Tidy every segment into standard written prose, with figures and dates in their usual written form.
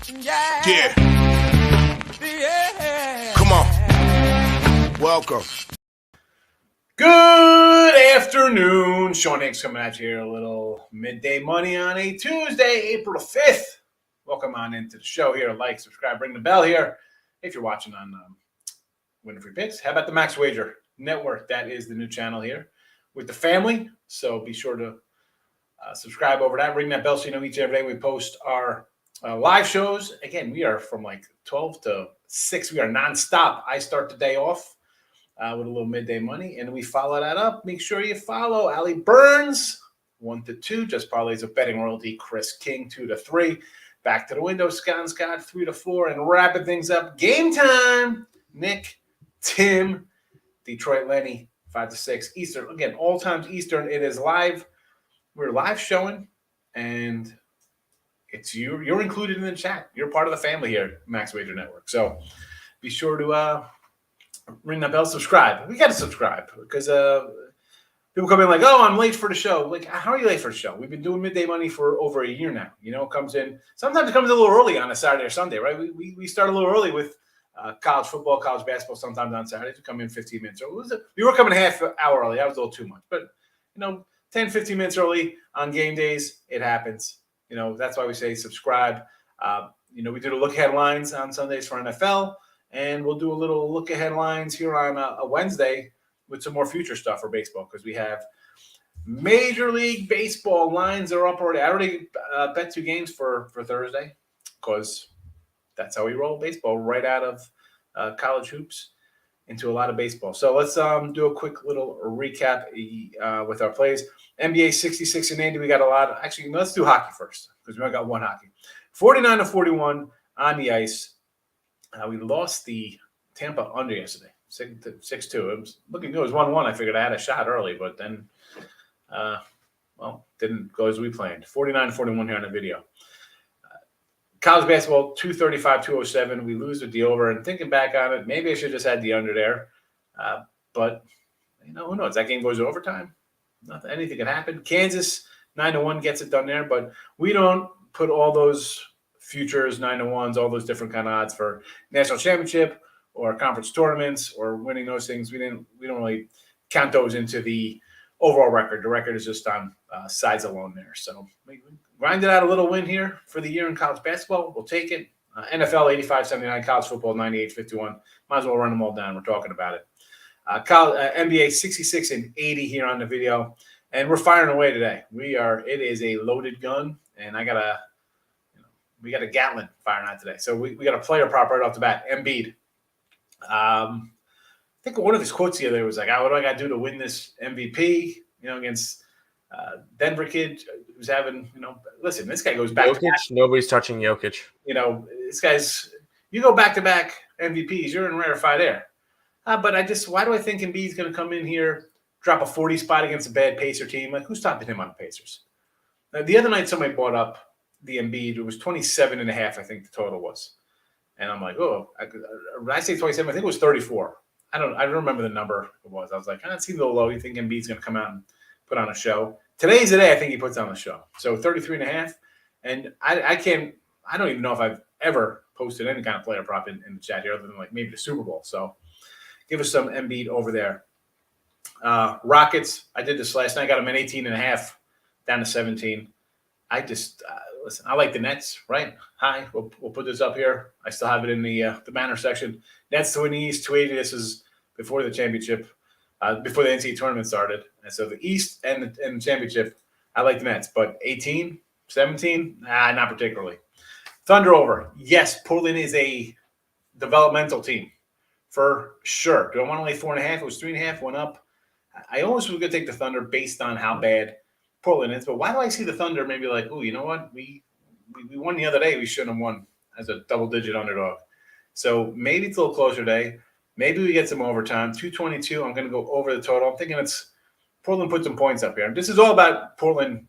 Yeah. Come on. Welcome. Good afternoon. Sean Higgs coming at you here. A little midday money on a Tuesday, April 5th. Welcome on into the show here. Like, subscribe, ring the bell here. If you're watching on Winning Free Picks, how about the Max Wager Network? That is the new channel here with the family. So be sure to subscribe over that. Ring that bell so you know each and every day we post our live shows. Again, we are from like 12 to 6. We are nonstop. I start the day off with a little midday money, and we follow that up. Make sure you follow Ali Burns, 1 to 2. Just parlays of betting royalty. Chris King, 2 to 3. Back to the window. Scott, 3 to 4. And wrapping things up. Game time. Nick, Tim, Detroit Lenny, 5 to 6. Eastern. Again, all times Eastern. It is live. We're live showing, and it's you. You're included in the chat. You're part of the family here at Max Wager Network. So be sure to ring that bell, subscribe. We got to subscribe because people come in like, oh, I'm late for the show. Like, how are you late for the show? We've been doing midday money for over a year now. You know, it comes in. Sometimes it comes a little early on a Saturday or Sunday, right? We start a little early with college football, college basketball. Sometimes on Saturdays we come in 15 minutes early. We were coming a half hour early. That was a little too much, but you know, 10, 15 minutes early on game days, it happens. You know, that's why we say subscribe. You know, we do the look ahead lines on Sundays for NFL. And we'll do a little look ahead lines here on a Wednesday with some more future stuff for baseball because we have Major League Baseball lines are up already. I already bet 2 games for Thursday because that's how we roll baseball right out of college hoops into a lot of baseball. So let's do a quick little recap with our plays. NBA 66 and 80. We got a lot. Actually, let's do hockey first because we only got one hockey. 49 to 41 on the ice. We lost the Tampa under yesterday, 6-2. It was looking good. It was 1-1. I figured I had a shot early, but then, didn't go as we planned. 49-41 here on the video. College basketball, 235-207. We lose with the over. And thinking back on it, maybe I should have just had the under there. But, you know, who knows? That game goes to overtime. Nothing, anything can happen. Kansas, 9-1 gets it done there. But we don't put all those futures, 9-1s, all those different kind of odds for national championship or conference tournaments or winning those things. We don't really count those into the overall record. The record is just on sides alone there. So we grinded out a little win here for the year in college basketball. We'll take it. NFL 85-79, college football 98-51. Might as well run them all down. We're talking about it. NBA 66 and 80 here on the video, and we're firing away today. It is a loaded gun, and we got a Gatlin firing out today. So we got a player prop right off the bat, Embiid. I think one of his quotes the other day was like, what do I got to do to win this MVP, you know, against Denver kid who's having, you know, listen, this guy goes back Jokic, to back. Nobody's touching Jokic. You know, this guy's, you go back-to-back MVPs, you're in rarefied air. But why do I think Embiid's going to come in here, drop a 40 spot against a bad Pacer team? Like, who's stopping him on the Pacers? The other night somebody brought up the Embiid. It was 27.5, I think the total was. And I'm like, when I say 27, I think it was 34. I don't remember the number it was. I was like, it seems a little low. You think Embiid's going to come out and put on a show? Today's the day I think he puts on a show. So 33.5. And I don't even know if I've ever posted any kind of player prop in the chat here other than like maybe the Super Bowl. So give us some Embiid over there. Rockets, I did this last night. I got them at 18.5 down to 17. I just listen. I like the Nets, right? Hi, we'll put this up here. I still have it in the banner section. Nets to win the East, 280. This is before the championship, before the NCAA tournament started. And so the East and the championship, I like the Nets. But 18, 17, not particularly. Thunder over. Yes, Portland is a developmental team for sure. Do I want to lay 4.5? It was 3.5, went up. I almost was going to take the Thunder based on how bad Portland is, but why do I see the Thunder maybe like, oh, you know what? We won the other day. We shouldn't have won as a double-digit underdog. So maybe it's a little closer today. Maybe we get some overtime. 222, I'm going to go over the total. I'm thinking it's Portland put some points up here. This is all about Portland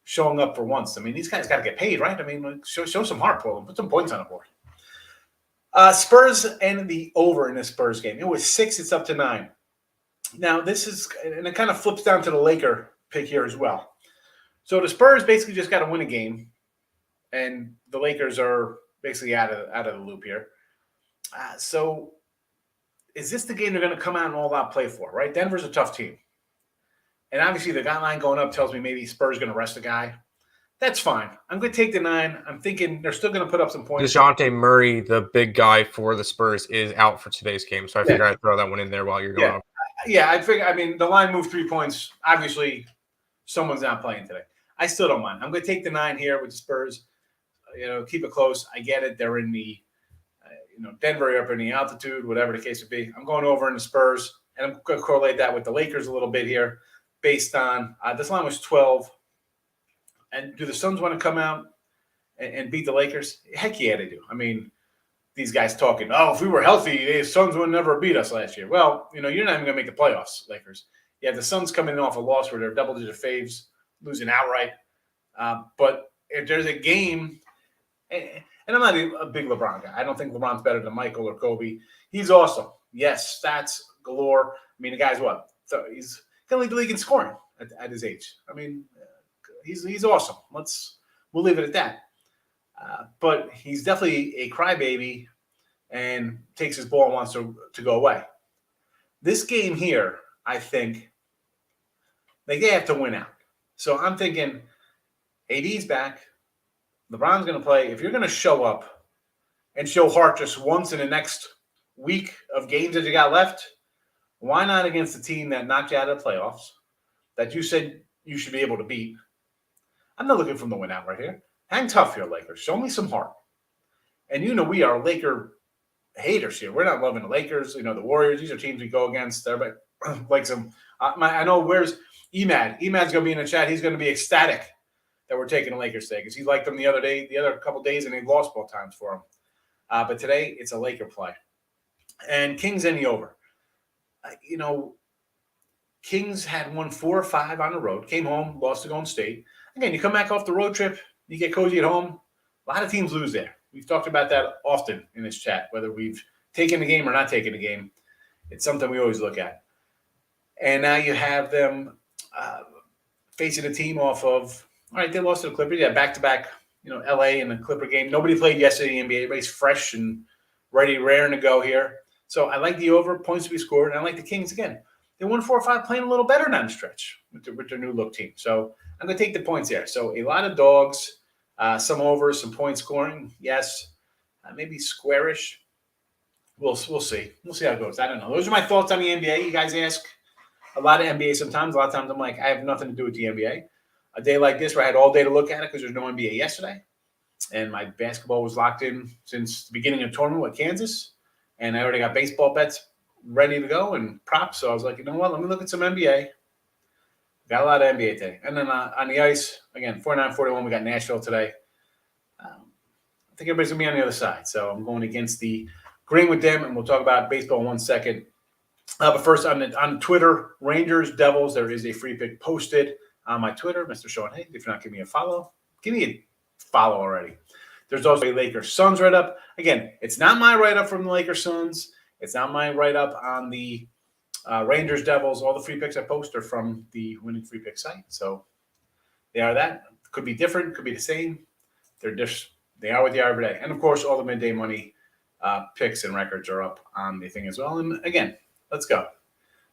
showing up for once. I mean, these guys got to get paid, right? I mean, show some heart, Portland. Put some points on the board. Spurs and the over in this Spurs game. It was 6. It's up to 9. Now, this is – and it kind of flips down to the Laker pick here as well. So the Spurs basically just got to win a game, and the Lakers are basically out of the loop here. So is this the game they're going to come out and all out play for, right? Denver's a tough team. And obviously the guy line going up tells me maybe Spurs going to rest a guy. That's fine. I'm going to take the 9. I'm thinking they're still going to put up some points. DeJounte Murray, the big guy for the Spurs, is out for today's game. So I figured I'd throw that one in there while you're going on. Yeah, I figure. I mean, the line moved 3 points. Obviously, someone's not playing today. I still don't mind. I'm going to take the 9 here with the Spurs. Keep it close. I get it. They're in the, Denver up in the altitude, whatever the case would be. I'm going over in the Spurs, and I'm going to correlate that with the Lakers a little bit here, based on this line was 12. And do the Suns want to come out and beat the Lakers? Heck yeah, they do. I mean, these guys talking, if we were healthy, the Suns would never beat us last year. Well, you're not even going to make the playoffs, Lakers. Yeah, the Suns coming off a loss where they're double-digit faves, losing outright. But if there's a game, and I'm not a big LeBron guy. I don't think LeBron's better than Michael or Kobe. He's awesome. Yes, stats galore. I mean, the guy's what? So he's going to lead the league in scoring at his age. I mean, he's awesome. We'll leave it at that. But he's definitely a crybaby and takes his ball and wants to go away. This game here, I think, they have to win out. So I'm thinking AD's back. LeBron's going to play. If you're going to show up and show heart just once in the next week of games that you got left, why not against the team that knocked you out of the playoffs, that you said you should be able to beat? I'm not looking for them to win out right here. Hang tough here, Lakers. Show me some heart. And we are Laker haters here. We're not loving the Lakers. The Warriors. These are teams we go against. Everybody likes them. I know where's Emad. Emad's going to be in the chat. He's going to be ecstatic that we're taking the Lakers today because he liked them the other couple of days, and they lost both times for him. But today, it's a Laker play. And Kings in the over. Kings had won 4 or 5 on the road, came home, lost to Golden State. Again, you come back off the road trip, you get cozy at home. A lot of teams lose there. We've talked about that often in this chat, whether we've taken the game or not taken the game. It's something we always look at. And now you have them facing a team off of, all right, they lost to the Clippers. Yeah, back-to-back, LA and the Clipper game. Nobody played yesterday in the NBA. Everybody's fresh and ready, raring to go here. So I like the over, points to be scored, and I like the Kings again. They won 4 or 5 playing a little better down the stretch with their new look team. So I'm going to take the points there. So a lot of dogs, some overs, some point scoring. Yes, maybe squarish. We'll see. We'll see how it goes. I don't know. Those are my thoughts on the NBA. You guys ask a lot of NBA sometimes. A lot of times I'm like, I have nothing to do with the NBA. A day like this where I had all day to look at it because there's no NBA yesterday. And my basketball was locked in since the beginning of the tournament with Kansas. And I already got baseball bets ready to go and props. So I was like, you know what? Let me look at some NBA. Got a lot of NBA today. And then on the ice, again, 49-41, we got Nashville today. I think everybody's going to be on the other side. So I'm going against the green with them, and we'll talk about baseball in 1 second. But first, on Twitter, Rangers, Devils, there is a free pick posted on my Twitter, Mr. Sean Higgs. If you're not giving me a follow, give me a follow already. There's also a Lakers Suns write-up. Again, it's not my write-up from the Lakers Suns. It's not my write-up on the Rangers Devils. All the free picks I post are from the winning free pick site. So they are that. Could be different, could be the same. They are what they are every day. And, of course, all the midday money picks and records are up on the thing as well. And, again, let's go.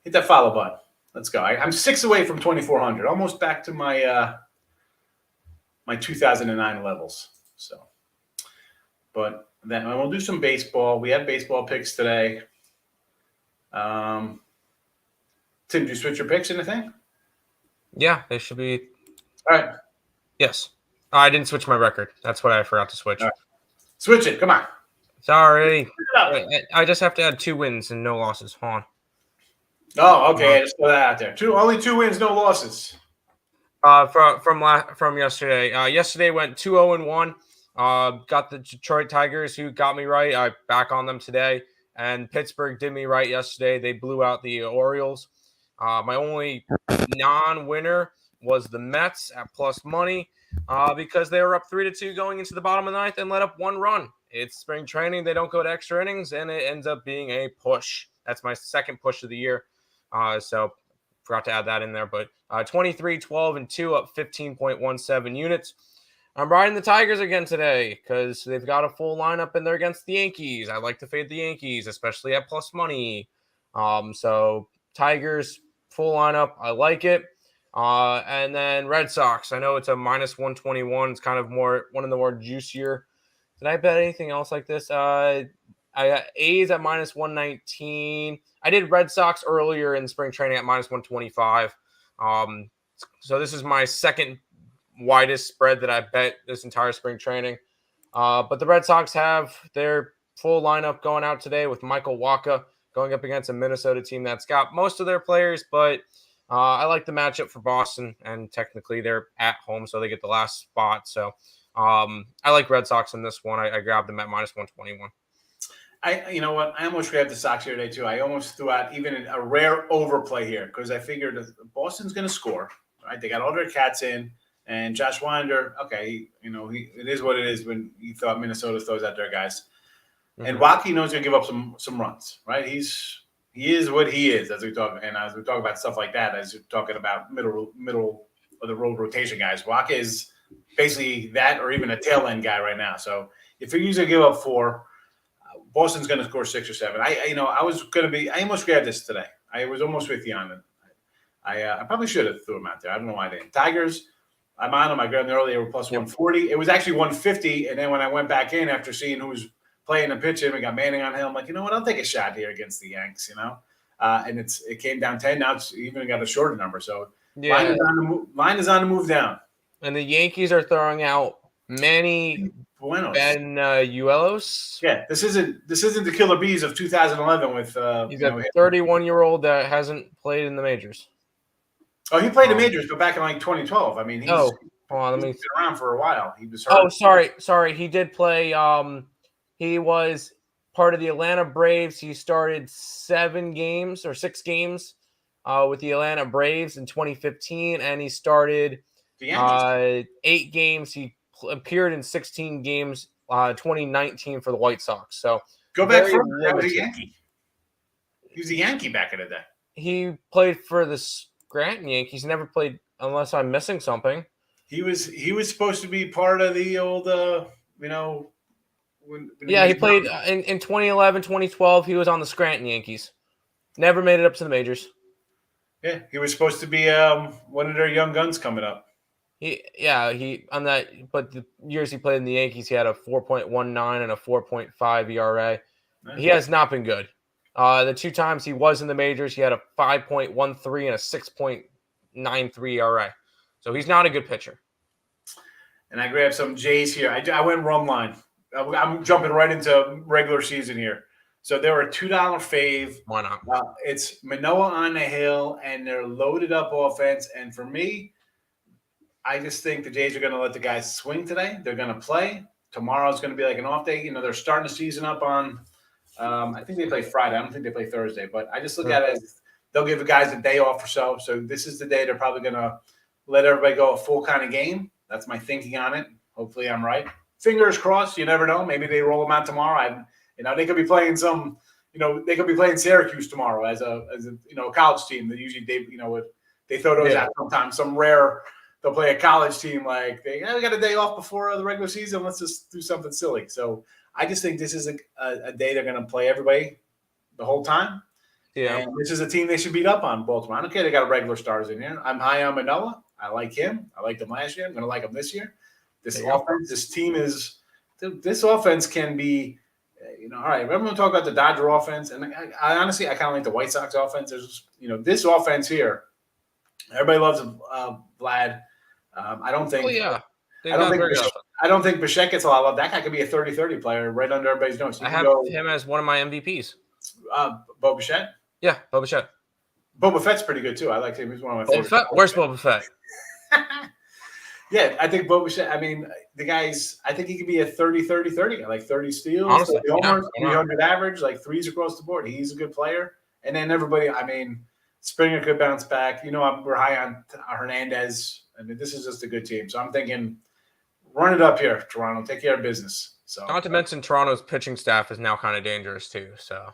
Hit that follow button. Let's go. I'm 6 away from 2,400, almost back to my my 2009 levels. So, but then we'll do some baseball. We have baseball picks today. Tim, did you switch your picks or anything? Yeah, they should be. All right. Yes. I didn't switch my record. That's what I forgot to switch. Right. Switch it. Come on. Sorry. I just have to add 2 wins and no losses. Hold on. Oh, okay. Just put that out there. Only 2 wins, no losses. From yesterday. Yesterday went 2-0-1. Got the Detroit Tigers, who got me right. I back on them today. And Pittsburgh did me right yesterday. They blew out the Orioles. My only non-winner was the Mets at plus money because they were up 3-2 going into the bottom of the 9th and let up 1 run. It's spring training. They don't go to extra innings, and it ends up being a push. That's my second push of the year. So forgot to add that in there. But 23, 12, and 2 up 15.17 units. I'm riding the Tigers again today because they've got a full lineup and they're against the Yankees. I like to fade the Yankees, especially at plus money. So Tigers full lineup, I like it. And then Red Sox. I know it's a minus 121. It's kind of one of the more juicier. Did I bet anything else like this? I got A's at minus 119. I did Red Sox earlier in spring training at minus 125. So this is my second widest spread that I bet this entire spring training. But the Red Sox have their full lineup going out today with Michael Wacha going up against a Minnesota team that's got most of their players, but I like the matchup for Boston, and technically they're at home, so they get the last spot. So I like Red Sox in this one. I grabbed them at minus 121. You know what? I almost grabbed the Sox here today too. I almost threw out even a rare overplay here because I figured Boston's going to score. Right? They got all their cats in. And Josh Winder, okay, it is what it is when you thought Minnesota throws out their guys. Mm-hmm. And Wacha knows he'll give up some runs, right? He is what he is as we talk about stuff like that, as you're talking about middle of the road rotation guys. Wacha is basically that or even a tail end guy right now. So if he usually give up 4, Boston's going to score 6 or 7. I almost grabbed this today. I was almost with you on it. I probably should have threw him out there. I don't know why I didn't. Tigers. I'm on them. I grabbed them earlier. They were plus 140. It was actually 150. And then when I went back in after seeing who was playing and pitching, we got Manning on him. I'm like, you know what? I'll take a shot here against the Yanks, And it came down 10. Now it's even got a shorter number. So line is on the move down. And the Yankees are throwing out Manny Benuelos. Yeah, this isn't the Killer Bees of 2011 with he's a 31-year-old that hasn't played in the majors. Oh, he played the majors, but back in like 2012. I mean, he's been around for a while. He was hurt. Oh, sorry. He did play. He was part of the Atlanta Braves. He started 6 games with the Atlanta Braves in 2015, and he started 8 games. He appeared in 16 games 2019 for the White Sox. So go back further. That was a Yankee. He was a Yankee back in the day. He played for the Scranton Yankees. Never played, unless I'm missing something. He was supposed to be part of the old, he played in 2011, 2012. He was on the Scranton Yankees. Never made it up to the majors. Yeah, he was supposed to be one of their young guns coming up. But the years he played in the Yankees, he had a 4.19 and a 4.5 ERA. He has not been good. The 2 times he was in the majors, he had a 5.13 and a 6.93 ERA. So he's not a good pitcher. And I grabbed some Jays here. I went run line. I'm jumping right into regular season here. So they were a $2 fave. Why not? It's Manoah on the hill, and they're loaded up offense. And for me, I just think the Jays are going to let the guys swing today. They're going to play. Tomorrow's going to be like an off day. They're starting the season up on I think they play Friday. I don't think they play Thursday. But I just look at it as they'll give the guys a day off or so. So this is the day they're probably going to let everybody go a full kind of game. That's my thinking on it. Hopefully I'm right. Fingers crossed. You never know. Maybe they roll them out tomorrow. They could be playing they could be playing Syracuse tomorrow as a college team. That usually they throw those out sometimes. Some rare they'll play a college team like we got a day off before the regular season. Let's just do something silly. So I just think this is a day they're going to play everybody the whole time. Yeah, and this is a team they should beat up on, Baltimore. I don't care they got regular stars in here. I'm high on Manoah. I like him. I liked him last year. I'm going to like him this year. This offense can be, all right. Remember when we talk about the Dodger offense? And I honestly, I kind of like the White Sox offense. There's, this offense here. Everybody loves Vlad. I don't think. Oh, yeah. I don't think Bichette gets a lot of love. That guy could be a 30-30 player right under everybody's nose. I have him as one of my MVPs. Bo Bichette? Yeah, Bo Bichette. Boba Fett's pretty good too. I like him. He's one of my favorites. Where's Boba Fett? Yeah, I think Boba Bichette. I mean, the guy's. I think he could be a 30-30-30 guy, like 30 steals, honestly, 30 homers, 300 average, like 3s across the board. He's a good player. And then everybody. I mean, Springer could bounce back. We're high on Hernandez. I mean, this is just a good team. So I'm thinking, run it up here, Toronto. Take care of business. So not to mention Toronto's pitching staff is now kind of dangerous too. So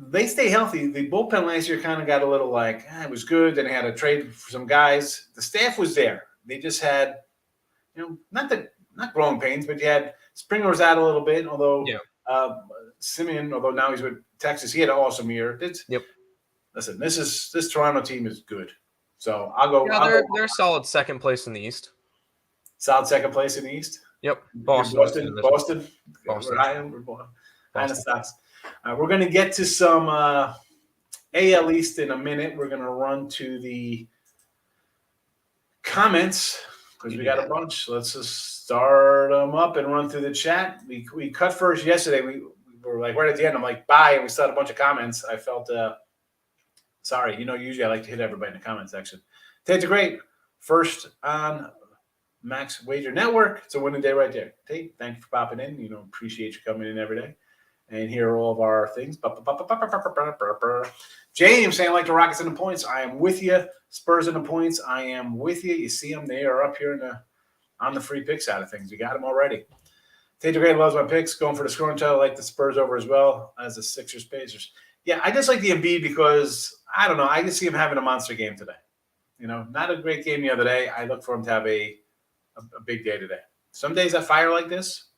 they stay healthy. The bullpen last year kind of got a little it was good. Then they had to trade for some guys. The staff was there. they just had, not growing pains, but you had Springer was out a little bit, although Simeon, although now he's with Texas, he had an awesome year. Listen, this Toronto team is good. So I'll go. Yeah, they're solid second place in the East. Solid second place in the East. Yep. Boston. Sucks. We're going to get to some AL East in a minute. We're going to run to the comments because we got a bunch. Let's just start them up and run through the chat. We cut first yesterday. We were like right at the end. I'm like, bye. And we started a bunch of comments. I felt sorry. Usually I like to hit everybody in the comment section. Tate's great. First on Max Wager Network. It's a winning day right there. Tate, thank you for popping in. Appreciate you coming in every day. And here are all of our things. James saying, I like the Rockets in the points. I am with you. Spurs in the points. I am with you. You see them. They are up here on the free pick side of things. We got them already. Tate Great loves my picks. Going for the scoring title. I like the Spurs over as well as the Sixers Pacers. Yeah, I just like the Embiid because, I don't know, I can see him having a monster game today. Not a great game the other day. I look for him to have a big day today. Some days I fire like this.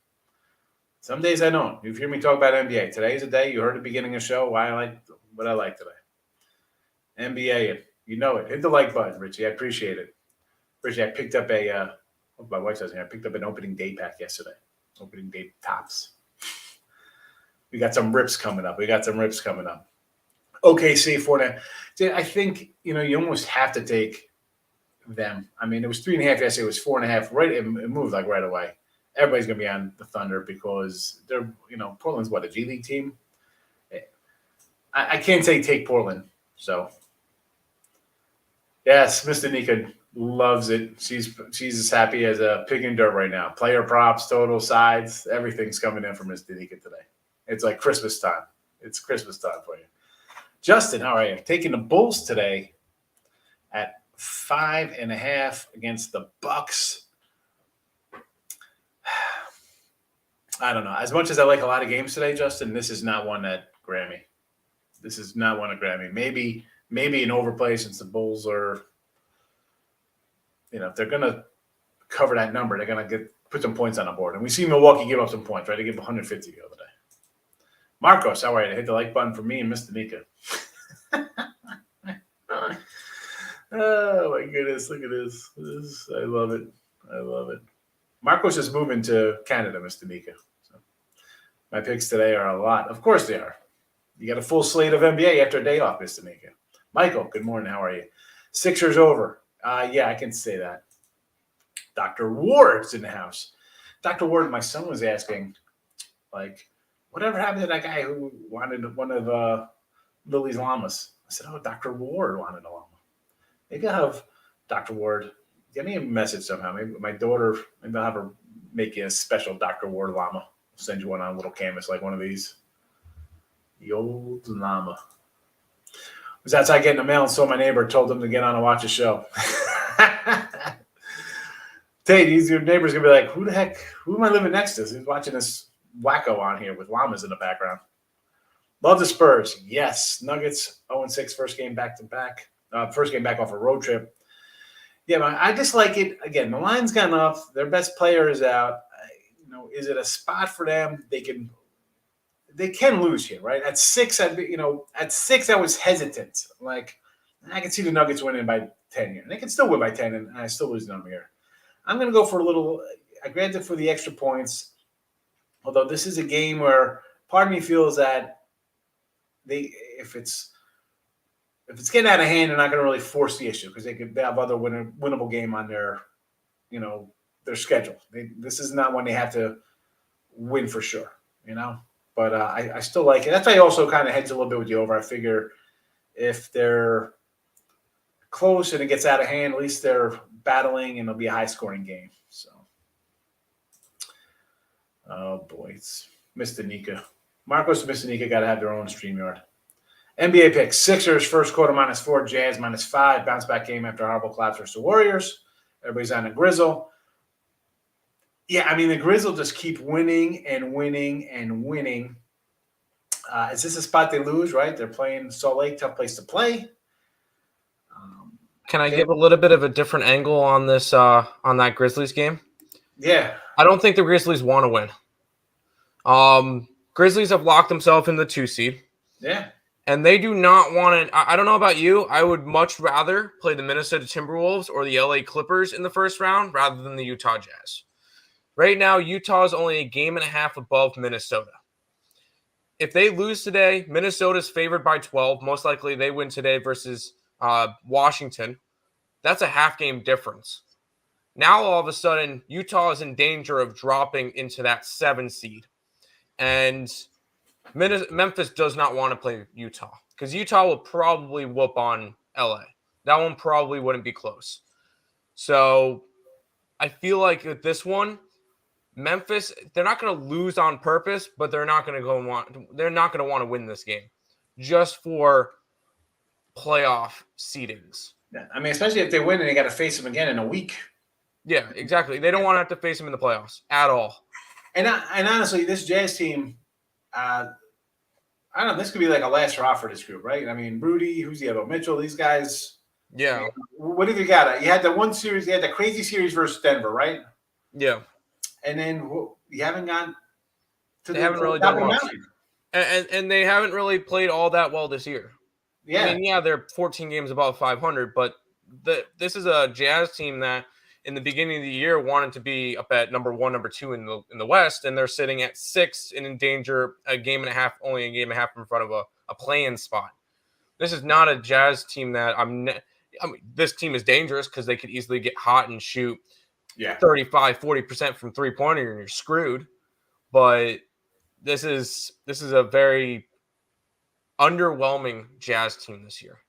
Some days I don't. You hear me talk about NBA. Today's a day. You heard the beginning of the show why I like what I like today. NBA, you know it. Hit the like button, Richie. I appreciate it. Richie, I picked up my wife says I picked up an opening day pack yesterday. Opening day tops. We got some rips coming up. OKC 4.5. I think, you almost have to take them. I mean, it was 3.5 yesterday. It was 4.5. Right, it moved like right away. Everybody's going to be on the Thunder because they're, Portland's a G League team. I can't take Portland. So, yes, Mr. Nika loves it. She's as happy as a pig in dirt right now. Player props, total sides, everything's coming in for Mr. Nika today. It's like Christmas time. It's Christmas time for you. Justin, how are you? Taking the Bulls today at 5.5 against the Bucks. I don't know. As much as I like a lot of games today, Justin, this is not one that Grammy. This is not one of Grammy. Maybe an overplay since the Bulls are, if they're going to cover that number, they're going to put some points on the board. And we see Milwaukee give up some points, right? They give 150 the other day. Marcos, how are you? Hit the like button for me and Mr. Nika. Oh, my goodness. Look at this. I love it. Marcos is moving to Canada, Mr. Nika. So my picks today are a lot. Of course they are. You got a full slate of NBA after a day off, Mr. Nika. Michael, good morning. How are you? Sixers over. Yeah, I can say that. Dr. Ward's in the house. Dr. Ward, my son was asking, whatever happened to that guy who wanted one of Lily's llamas? I said, Dr. Ward wanted a llama. Maybe I'll have Dr. Ward. Get me a message somehow. Maybe my daughter, maybe I'll have her make you a special Dr. Ward llama. I'll send you one on a little canvas like one of these. The old llama. I was outside getting the mail and saw my neighbor, told him to get on and watch a show. Tate, your neighbor's going to be like, who the heck, who am I living next to? He's watching this wacko on here with llamas in the background. Love the Spurs. Yes. Nuggets 0-6, first game back-to-back. First game back off a road trip. Yeah, man, I just like it. Again, the line's gone up. Their best player is out. Is it a spot for them? They can lose here, right? At 6, I was hesitant. I can see the Nuggets winning by 10 here. And they can still win by 10, and I still lose them here. I'm going to go for a little – I granted for the extra points, although this is a game where part of me feels that if it's getting out of hand, they're not going to really force the issue because they have other winnable game on their schedule. This is not one they have to win for sure, But I still like it. That's why I also kind of hedge a little bit with you over. I figure if they're close and it gets out of hand, at least they're battling and it'll be a high-scoring game. So, oh, boy. It's Mr. Nika. Marcos and Mr. Nika got to have their own StreamYard. NBA picks. Sixers, first quarter -4. Jazz -5. Bounce back game after horrible collapse versus the Warriors. Everybody's on the Grizzle. Yeah, I mean, the Grizzle just keep winning and winning and winning. Is this a spot they lose, right? They're playing Salt Lake, tough place to play. Can I give a little bit of a different angle on this on that Grizzlies game? Yeah. I don't think the Grizzlies want to win. Grizzlies have locked themselves in the 2 seed. Yeah. And they do not want to. I don't know about you. I would much rather play the Minnesota Timberwolves or the LA Clippers in the first round rather than the Utah Jazz. Right now, Utah is only a game and a half above Minnesota. If they lose today, Minnesota's favored by 12. Most likely they win today versus Washington. That's a half game difference. Now, all of a sudden, Utah is in danger of dropping into that 7 seed. And Memphis does not want to play Utah because Utah will probably whoop on LA. That one probably wouldn't be close. So I feel like with this one, Memphis, they're not going to lose on purpose, but they're not going to want to win this game just for playoff seedings. Yeah. I mean, especially if they win and they got to face them again in a week. Yeah, exactly. They don't want to have to face them in the playoffs at all. And honestly, this Jazz team, I don't know. This could be like a last hurrah for this group, right? I mean, Rudy, who's the other? Mitchell, these guys. Yeah. I mean, what have you got? You had the one series. You had the crazy series versus Denver, right? Yeah. And then you haven't gone to they haven't really done much. And they haven't really played all that well this year. Yeah. I mean, yeah, they're 14 games above 500, but this is a Jazz team that in the beginning of the year wanted to be up at number 1, number 2 in the West, and they're sitting at 6 and in danger only a game and a half in front of a play-in spot. This is not a Jazz team that I mean, this team is dangerous because they could easily get hot and shoot 35-40% from three-pointer and you're screwed. But this is a very underwhelming Jazz team this year.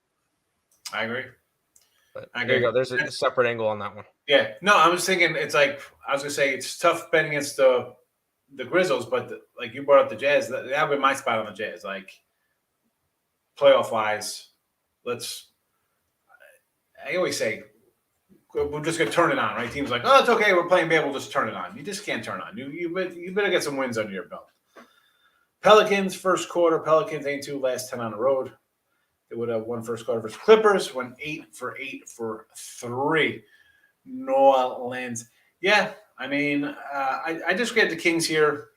I agree. But there you go. There's a separate angle on that one. Yeah. No, I was thinking it's like I was gonna say it's tough betting against the Grizzlies, but like you brought up the Jazz, that would be my spot on the Jazz. Like playoff wise, I always say we're just gonna turn it on, right? Teams like, oh, it's okay, we're playing bad, we'll just turn it on. You just can't turn on. You better get some wins under your belt. Pelicans first quarter. Pelicans 8-2, last 10 on the road. They would have won first quarter versus Clippers. Went 8 for 8 for 3. New Orleans. Yeah, I mean, I just get the Kings here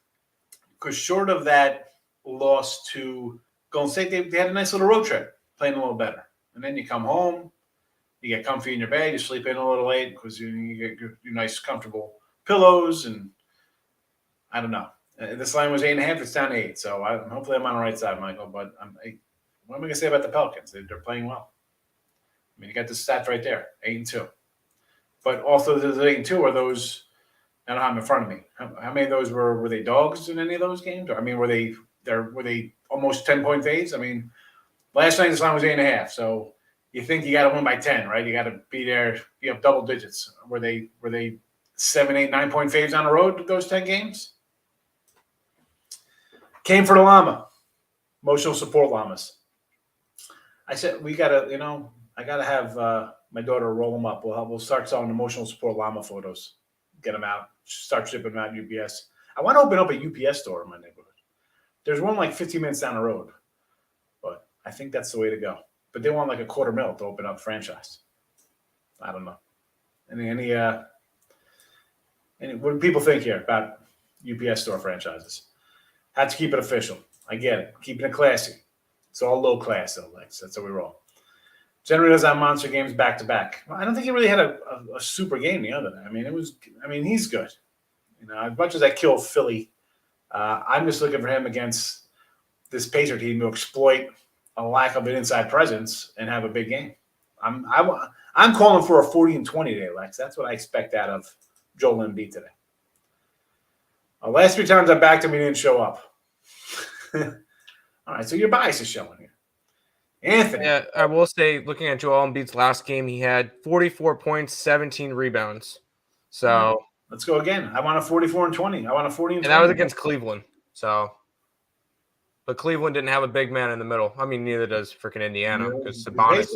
because short of that loss to Golden State, they had a nice little road trip, playing a little better. And then you come home, you get comfy in your bed, you sleep in a little late because you get your nice, comfortable pillows, and I don't know. This line was 8.5. It's down to 8. So hopefully I'm on the right side, Michael. But what am I going to say about the Pelicans? They're playing well. I mean, you got the stats right there, 8-2. But also the 8-2 are those. I don't have them in front of me. How many of those were they dogs in any of those games? Or, I mean, were they almost 10-point fades? I mean, last night this line was 8.5. So you think you got to win by 10, right? You got to be up double digits. Were they 7, 8, 9-point faves on the road those 10 games? Came for the llama, emotional support llamas. I said I gotta have my daughter roll them up. We'll start selling emotional support llama photos, get them out, start shipping them out UPS. I want to open up a UPS store in my neighborhood. There's one like 15 minutes down the road, but I think that's the way to go. But they want like $250,000 to open up a franchise. I don't know. What do people think here about UPS store franchises? Had to keep it official. I get it. Keeping it classy. It's all low class, though, Lex. That's how we roll. Generally does have monster games back to back. I don't think he really had a super game the other night. I mean, he's good. As much as I kill Philly, I'm just looking for him against this Pacer team to exploit a lack of an inside presence and have a big game. I'm calling for a 40-20 today, Lex. That's what I expect out of Joel Embiid today. Last 3 times I backed him, he didn't show up. All right, so your bias is showing here. Anthony. Yeah, I will say, looking at Joel Embiid's last game, he had 44 points, 17 rebounds. So let's go again. I want a 44-20. I want a 40-20. And that was against Cleveland. But Cleveland didn't have a big man in the middle. I mean, neither does freaking Indiana because Sabonis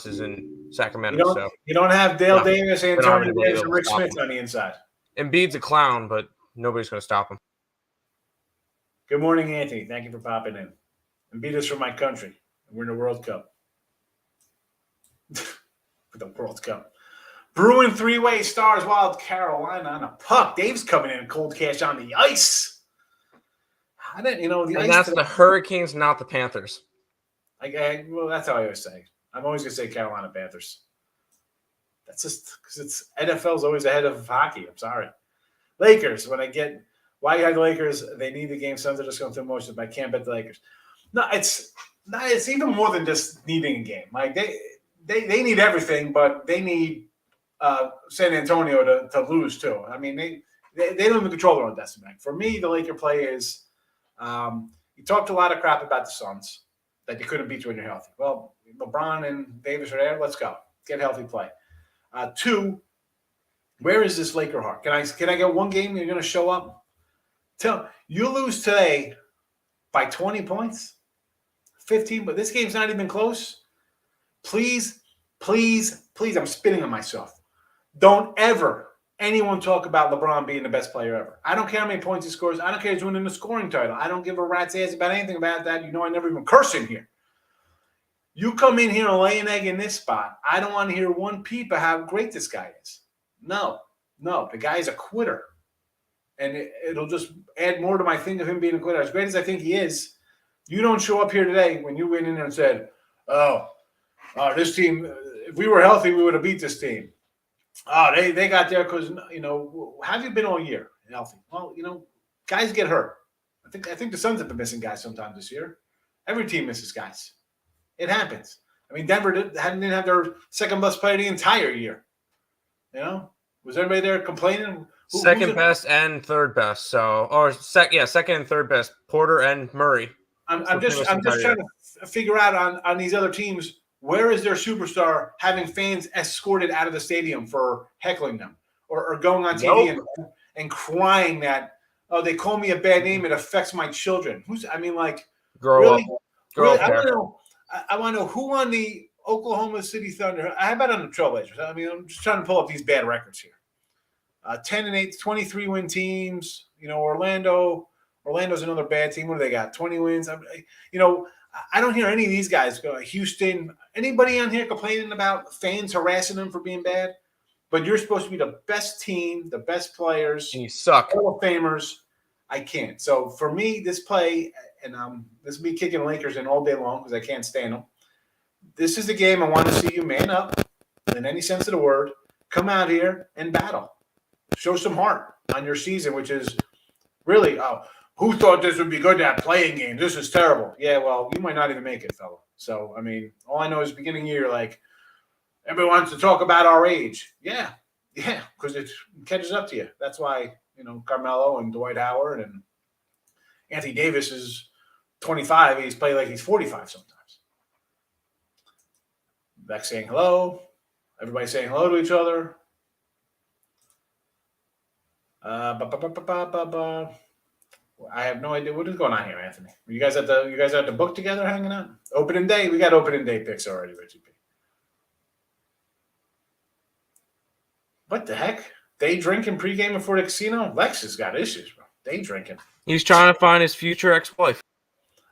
is in Sacramento. You don't have Dale Davis, Antonio Davis, and Rick Smith on the inside. Embiid's a clown, but nobody's going to stop him. Good morning, Anthony. Thank you for popping in. Embiid is from my country. We're in the World Cup. for the World Cup. Bruin three-way Stars Wild Carolina on a puck. Dave's coming in cold cash on the ice. I didn't, the And ice. that's the Hurricanes, not the Panthers. Well, that's how I always say. I'm always gonna say Carolina Panthers. That's just because NFL's always ahead of hockey. I'm sorry. Lakers. Why you have the Lakers? They need the game. Suns are just going through motions, but I can't bet the Lakers. No, it's not. It's even more than just needing a game. Like they need everything, but they need San Antonio to lose too. I mean, they don't even control their own destiny. For me, the Laker play is you talked a lot of crap about the Suns that you couldn't beat you when you're healthy. Well, LeBron and Davis are there. Let's go. Get healthy play. Two, where is this Laker heart? Can I get one game you're going to show up? Tell you lose today by 20 points, 15, but this game's not even close. Please, I'm spitting on myself. Don't ever anyone talk about LeBron being the best player ever. I don't care how many points he scores. I don't care if he's winning the scoring title. I don't give a rat's ass about anything about that. I never even curse in here. You come in here and lay an egg in this spot. I don't want to hear one peep of how great this guy is. No. The guy's a quitter. And it'll just add more to my thing of him being a quitter. As great as I think he is, you don't show up here today when you went in there and said, this team, if we were healthy, we would have beat this team. They got there because, have you been all year healthy? Well, guys get hurt. I think the Suns have been missing guys sometimes this year. Every team misses guys. It happens. I mean, Denver didn't have their second best player the entire year. Was everybody there complaining? Second best and third best. Second and third best. Porter and Murray. I'm just trying to figure out on these other teams, where is their superstar having fans escorted out of the stadium for heckling them or going on TV and crying that, they call me a bad name, it affects my children. Grow up. I want to know who on the Oklahoma City Thunder. How about on the Trailblazers? I mean, I'm just trying to pull up these bad records here. 10-8, 23 win teams. Orlando's another bad team. What do they got? 20 wins. I don't hear any of these guys go. Houston. Anybody on here complaining about fans harassing them for being bad? But you're supposed to be the best team, the best players. And you suck. Hall of Famers. I can't. So for me, this play, and this will be kicking Lakers in all day long because I can't stand them. This is the game I want to see you man up in any sense of the word. Come out here and battle. Show some heart on your season, which is really, who thought this would be good to have playing games? This is terrible. Yeah, well, you might not even make it, fella. So, I mean, all I know is beginning of year, everyone wants to talk about our age. Yeah, because it catches up to you. That's why, Carmelo and Dwight Howard and Anthony Davis is 25. He's playing like he's 45 sometimes. Beck saying hello. Everybody saying hello to each other. I have no idea what is going on here, Anthony. You guys at the book together hanging out? Opening day? We got opening day picks already, Richie P. What the heck? Day drinking pregame before the casino? Lex has got issues, bro. Day drinking. He's trying to find his future ex-wife.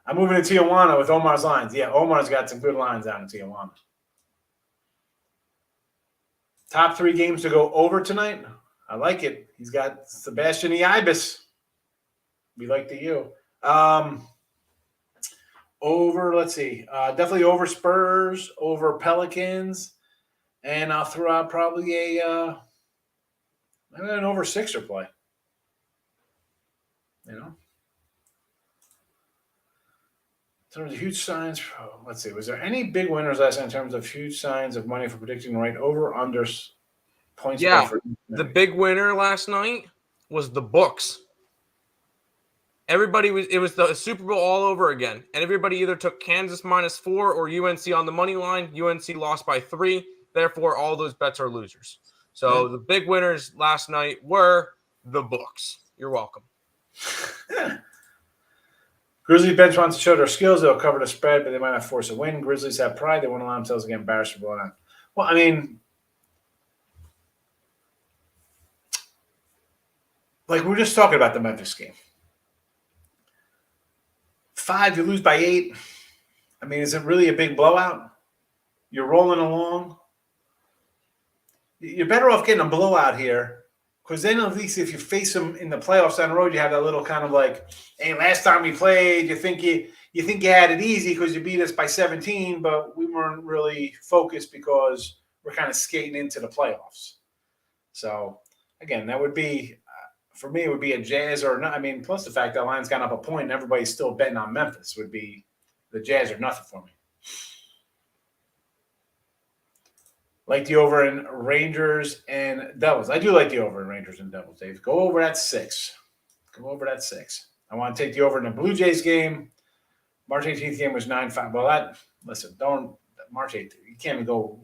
I'm moving to Tijuana with Omar's lines. Yeah, Omar's got some good lines out in Tijuana. Top 3 games to go over tonight. I like it. He's got Sebastian the Ibis. We like the U. Over, let's see. Definitely over Spurs, over Pelicans. And I'll throw out probably an over Sixer play. In terms of huge signs, let's see. Was there any big winners last night in terms of huge signs of money for predicting right over under points? Yeah, the big winner last night was the books. It was the Super Bowl all over again. And everybody either took Kansas -4 or UNC on the money line. UNC lost by 3. Therefore, all those bets are losers. So The big winners last night were the books. You're welcome. Grizzlies bench wants to show their skills. They'll cover the spread, but they might not force a win. Grizzlies have pride. They won't allow themselves to get embarrassed for blowing out. Well, I mean, we're just talking about the Memphis game. 5, you lose by 8. I mean, is it really a big blowout? You're rolling along. You're better off getting a blowout here, because then at least if you face them in the playoffs down the road, you have that little kind of like, hey, last time we played, you think you had it easy because you beat us by 17, but we weren't really focused because we're kind of skating into the playoffs. So again, that would be for me. It would be a Jazz or not. I mean, plus the fact that line's gone up a point and everybody's still betting on Memphis would be the Jazz or nothing for me. Like the over in Rangers and Devils. I do like the over in Rangers and Devils, Dave. Go over at 6. Go over at 6. I want to take the over in the Blue Jays game. March 18th game was 9-5. Well, don't March 8th. You can't even go.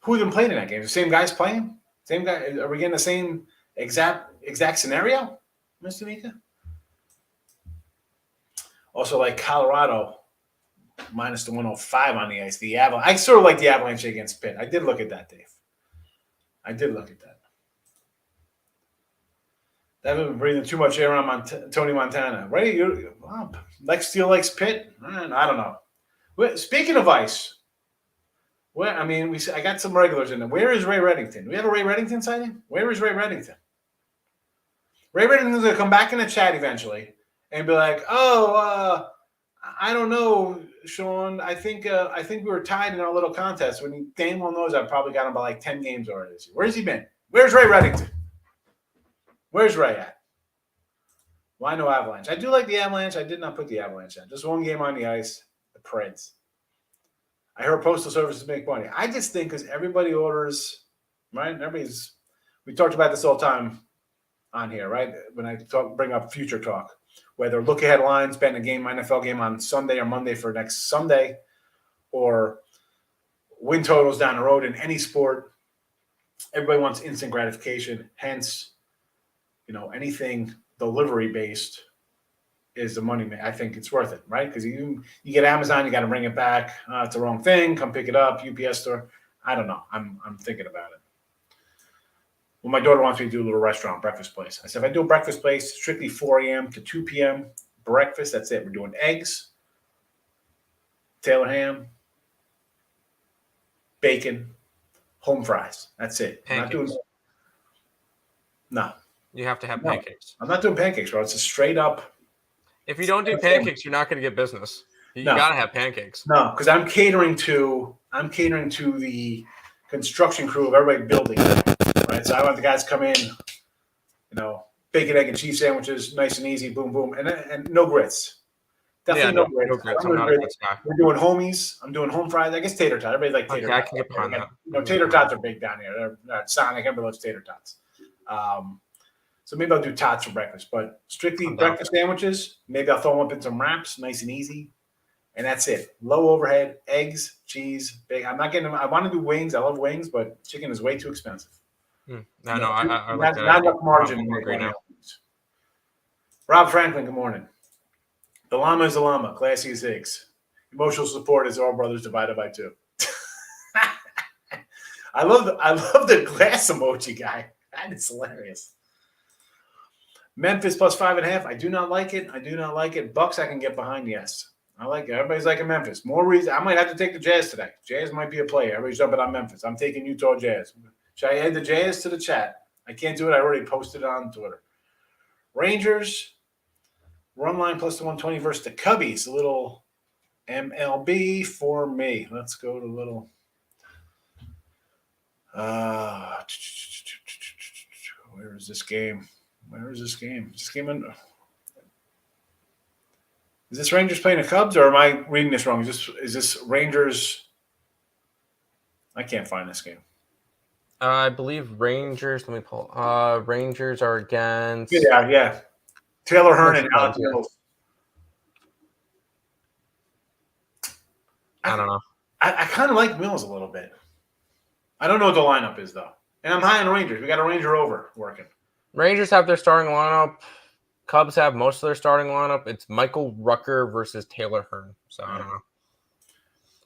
Who even played in that game? The same guys playing? Same guy? Are we getting the same exact scenario, Mr. Mika? Also, like Colorado. Minus the 105 on the ice. The Avalanche. I sort of like the Avalanche against Pitt. I did look at that, Dave. I did look at that. That would be breathing too much air on Tony Montana. Right? Lex Steele likes Pitt? I don't know. Speaking of ice, I got some regulars in there. Where is Ray Reddington? Do we have a Ray Reddington sighting? Where is Ray Reddington? Ray Reddington's going to come back in the chat eventually and be like, I don't know, Sean. I think we were tied in our little contest. When he damn well knows I've probably got him by like 10 games already this year. Where's he been? Where's Ray Reddington? Where's Ray at? Why no Avalanche? I do like the Avalanche. I did not put the Avalanche in. Just one game on the ice. The Preds. I heard Postal Services make money. I just think because everybody orders, right? We talked about this all the time on here, right? When I bring up future talk. Whether look-ahead lines, betting a game, NFL game on Sunday or Monday for next Sunday, or win totals down the road in any sport, everybody wants instant gratification. Hence, anything delivery-based is the money. I think it's worth it, right? Because you get Amazon, you got to bring it back. It's the wrong thing. Come pick it up. UPS store. I don't know. I'm thinking about it. Well, my daughter wants me to do a little restaurant, breakfast place. I said, if I do a breakfast place, strictly 4 a.m. to 2 p.m. breakfast, that's it. We're doing eggs, Taylor ham, bacon, home fries. That's it. Pancakes. No. You have to have pancakes. I'm not doing pancakes, bro. It's a straight up. If you don't do pancakes, you're not going to get business. You got to have pancakes. No, because I'm catering to the construction crew of everybody building. Right, so I want the guys to come in, bacon, egg, and cheese sandwiches, nice and easy, boom, boom, and no grits. Definitely no grits. I'm not a grits guy. We're doing homies. I'm doing home fries. I guess tater tots. Everybody like tater tots. I can get behind that. Tater tots are big down here. They're Sonic. Everybody loves tater tots. So maybe I'll do tots for breakfast, but strictly breakfast sandwiches. Maybe I'll throw them up in some wraps, nice and easy. And that's it. Low overhead, eggs, cheese, bacon. I'm not getting them. I want to do wings. I love wings, but chicken is way too expensive. I like that. Not enough margin. Rob Franklin, good morning. The llama is the llama. Classy as Higgs. Emotional support is all brothers divided by 2. I love the glass emoji guy. That is hilarious. Memphis plus 5.5. I do not like it. Bucks I can get behind. Yes. I like it. Everybody's liking Memphis. More reason. I might have to take the Jazz today. Jazz might be a play. Everybody's jumping on Memphis. I'm taking Utah Jazz. Should I add the Jazz to the chat? I can't do it. I already posted it on Twitter. Rangers, run line plus the 120 versus the Cubbies. A little MLB for me. Let's go to a little. Where is this game? Is this Rangers playing the Cubs, or am I reading this wrong? Is this Rangers? I can't find this game. I believe Rangers. Let me pull. Rangers are against. Yeah. Taylor Hearn and Alex Mills. I don't know. I kind of like Mills a little bit. I don't know what the lineup is though, and I'm high on the Rangers. We got a Ranger over working. Rangers have their starting lineup. Cubs have most of their starting lineup. It's Michael Rucker versus Taylor Hearn. So I don't know.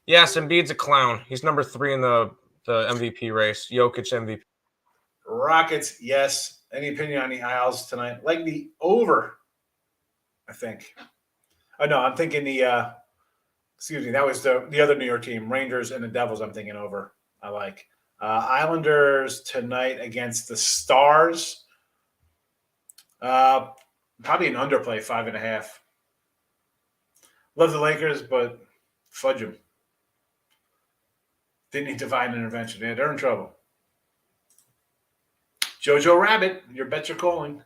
Yes, Embiid's a clown. He's number 3 in the MVP race. Jokic MVP. Rockets, yes. Any opinion on the Isles tonight? Like the over, I think. Oh, no, I'm thinking the Excuse me. That was the other New York team, Rangers and the Devils. I'm thinking over. I like Islanders tonight against the Stars. Probably an underplay, 5.5. Love the Lakers, but fudge them. Didn't need divine intervention. Yeah, they're in trouble. Jojo Rabbit, your bets are calling.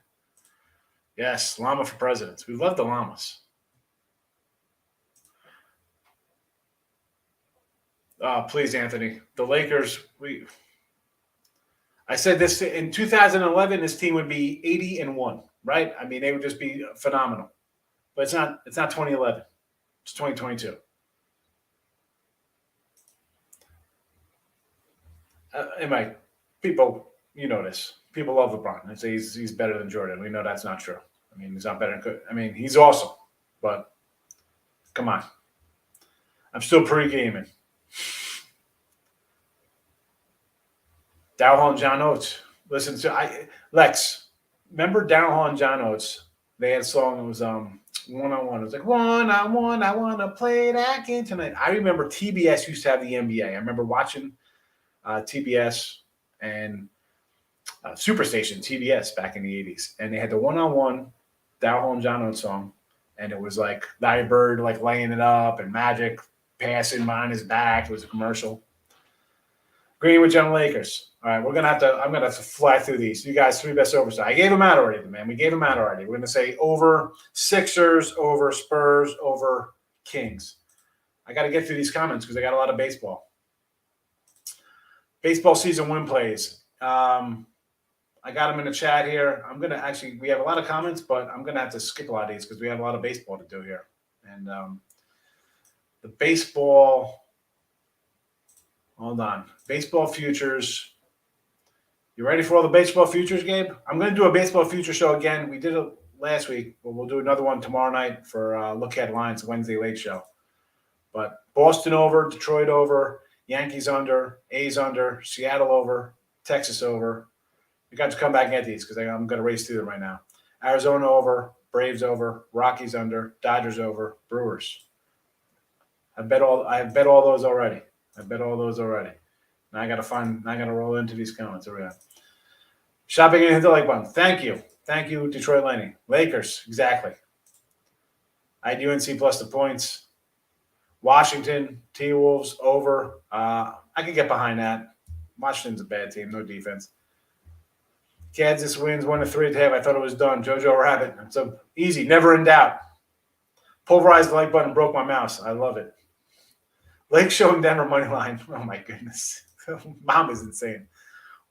Yes, llama for presidents. We love the llamas. Please, Anthony. The Lakers, I said this in 2011, this team would be 80-1, right? I mean, they would just be phenomenal. But it's not 2011. It's 2022. People, you know this. People love LeBron. They say he's better than Jordan. We know that's not true. I mean, he's not better than – I mean, he's awesome. But come on. I'm still pre-gaming. Darryl Hall and John Oates. Listen to Lex. Remember Darryl Hall and John Oates? They had a song that was one-on-one. It was like, one-on-one, I want to play that game tonight. I remember TBS used to have the NBA. I remember watching TBS and Superstation, TBS, back in the 80s. And they had the one-on-one Darryl Hall and John Oates song. And it was like Larry Bird like laying it up and Magic passing behind his back. It was a commercial. Greenwich on Lakers. All right, I'm gonna have to fly through these. You guys, 3 best overs. I gave them out already, man. We gave them out already. We're gonna say over Sixers, over Spurs, over Kings. I got to get through these comments because I got a lot of baseball. Baseball season win plays. I got them in the chat here. We have a lot of comments, but I'm gonna have to skip a lot of these because we have a lot of baseball to do here. And the baseball. Hold on. Baseball futures. You ready for all the baseball futures, Gabe? I'm going to do a baseball future show again. We did it last week, but we'll do another one tomorrow night for Look Ahead Lines, Wednesday late show. But Boston over, Detroit over, Yankees under, A's under, Seattle over, Texas over. You got to come back and get these because I'm going to race through them right now. Arizona over, Braves over, Rockies under, Dodgers over, Brewers. I bet all those already. Now I gotta roll into these comments. Here we go. Shopping and hit the like button. Thank you, Detroit Lenny. Lakers, exactly. I had UNC plus the points. Washington, T-Wolves over. I can get behind that. Washington's a bad team, no defense. Kansas wins 1-3 at half. I thought it was done. Jojo Rabbit. So easy, never in doubt. Pulverized the like button, broke my mouse. I love it. Lake showing Denver money line. Oh, my goodness. Mom is insane.